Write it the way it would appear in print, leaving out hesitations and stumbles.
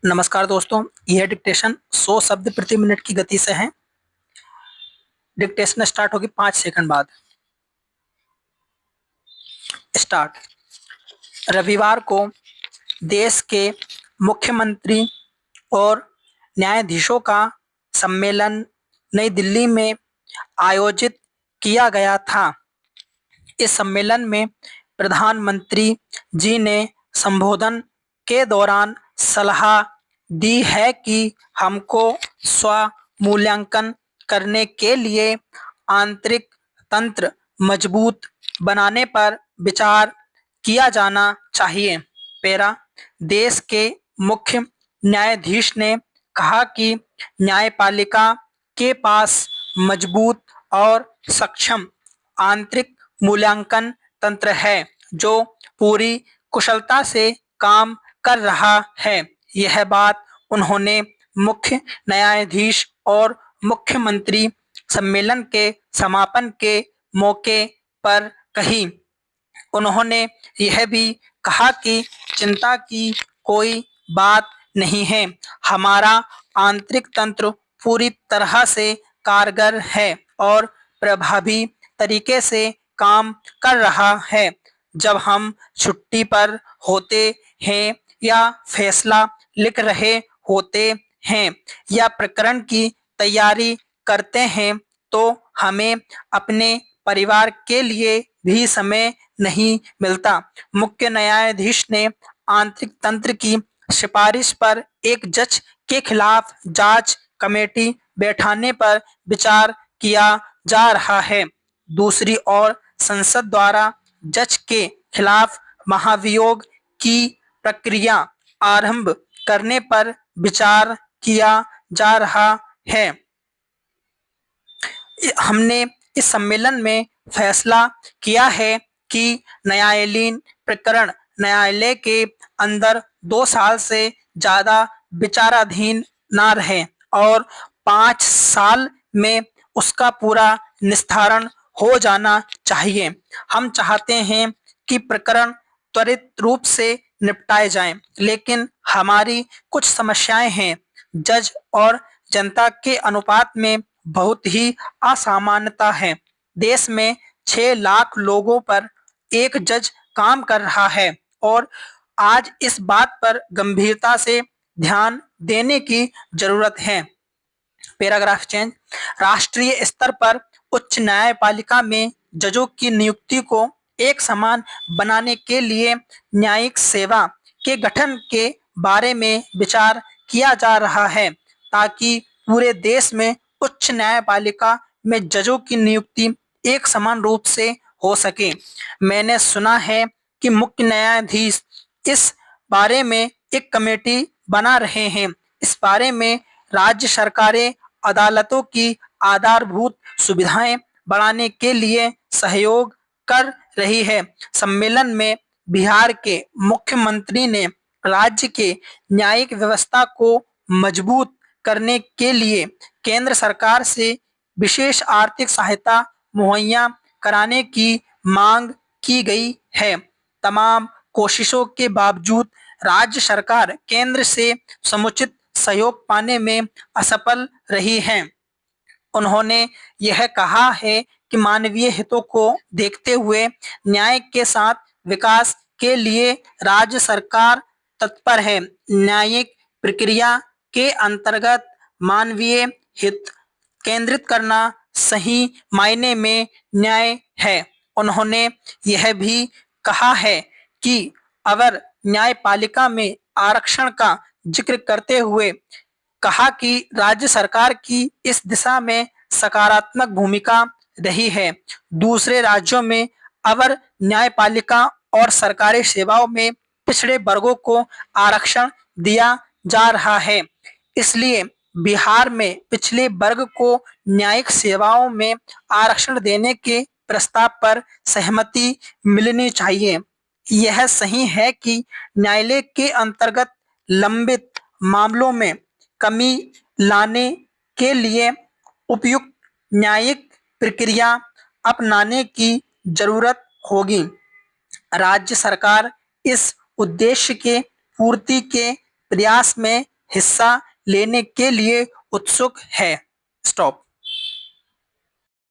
नमस्कार दोस्तों, यह डिक्टेशन 100 शब्द प्रति मिनट की गति से है। डिक्टेशन स्टार्ट होगी 5 सेकंड बाद। स्टार्ट। रविवार को देश के मुख्यमंत्री और न्यायाधीशों का सम्मेलन नई दिल्ली में आयोजित किया गया था। इस सम्मेलन में प्रधानमंत्री जी ने संबोधन के दौरान सलाह दी है कि हमको स्व-मूल्यांकन करने के लिए आंतरिक तंत्र मजबूत बनाने पर विचार किया जाना चाहिए। पैरा। देश के मुख्य न्यायाधीश ने कहा कि न्यायपालिका के पास मजबूत और सक्षम आंतरिक मूल्यांकन तंत्र है जो पूरी कुशलता से काम कर रहा है। यह बात उन्होंने मुख्य न्यायाधीश और मुख्यमंत्री सम्मेलन के समापन के मौके पर कही। उन्होंने यह भी कहा कि चिंता की कोई बात नहीं है, हमारा आंतरिक तंत्र पूरी तरह से कारगर है और प्रभावी तरीके से काम कर रहा है। जब हम छुट्टी पर होते हैं या फैसला लिख रहे होते हैं या प्रकरण की तैयारी करते हैं तो हमें अपने परिवार के लिए भी समय नहीं मिलता। मुख्य न्यायाधीश ने आंतरिक तंत्र की सिफारिश पर एक जज के खिलाफ जांच कमेटी बैठाने पर विचार किया जा रहा है। दूसरी ओर संसद द्वारा जज के खिलाफ महाभियोग की प्रक्रिया आरंभ करने पर विचार किया जा रहा है। हमने इस सम्मेलन में फैसला किया है कि न्यायालयीन प्रकरण न्यायालय के अंदर 2 साल से ज्यादा विचाराधीन ना रहे और 5 साल में उसका पूरा निस्तारण हो जाना चाहिए। हम चाहते हैं कि प्रकरण त्वरित रूप से निपटाए जाएं, लेकिन हमारी कुछ समस्याएं हैं। जज और जनता के अनुपात में बहुत ही असामान्यता है। देश में 6 लाख लोगों पर एक जज काम कर रहा है और आज इस बात पर गंभीरता से ध्यान देने की जरूरत है। Paragraph change. राष्ट्रीय स्तर पर उच्च न्यायपालिका में जजों की नियुक्ति को एक समान बनाने के लिए न्यायिक सेवा के गठन के बारे में विचार किया जा रहा है ताकि पूरे देश में उच्च न्यायपालिका में जजों की नियुक्ति एक समान रूप से हो सके। मैंने सुना है कि मुख्य न्यायाधीश इस बारे में एक कमेटी बना रहे हैं। इस बारे में राज्य सरकारें अदालतों की आधारभूत सुविधाएं बढ़ाने के लिए सहयोग कर रही है। सम्मेलन में बिहार के मुख्यमंत्री ने राज्य के न्यायिक व्यवस्था को मजबूत करने के लिए केंद्र सरकार से विशेष आर्थिक सहायता मुहैया कराने की मांग की गई है। तमाम कोशिशों के बावजूद राज्य सरकार केंद्र से समुचित सहयोग पाने में असफल रही है। उन्होंने यह कहा है कि मानवीय हितों को देखते हुए न्याय के साथ विकास के लिए राज्य सरकार तत्पर है। न्यायिक प्रक्रिया के अंतर्गत मानवीय हित केंद्रित करना सही मायने में न्याय है। उन्होंने यह भी कहा है कि अगर न्यायपालिका में आरक्षण का जिक्र करते हुए कहा कि राज्य सरकार की इस दिशा में सकारात्मक भूमिका रही है। दूसरे राज्यों में अवर न्यायपालिका और सरकारी सेवाओं में पिछड़े वर्गों को आरक्षण दिया जा रहा है, इसलिए बिहार में पिछले वर्ग को न्यायिक सेवाओं में आरक्षण देने के प्रस्ताव पर सहमति मिलनी चाहिए। यह सही है कि न्यायालय के अंतर्गत लंबित मामलों में कमी लाने के लिए उपयुक्त न्यायिक प्रक्रिया अपनाने की जरूरत होगी। राज्य सरकार इस उद्देश्य के पूर्ति के प्रयास में हिस्सा लेने के लिए उत्सुक है। स्टॉप।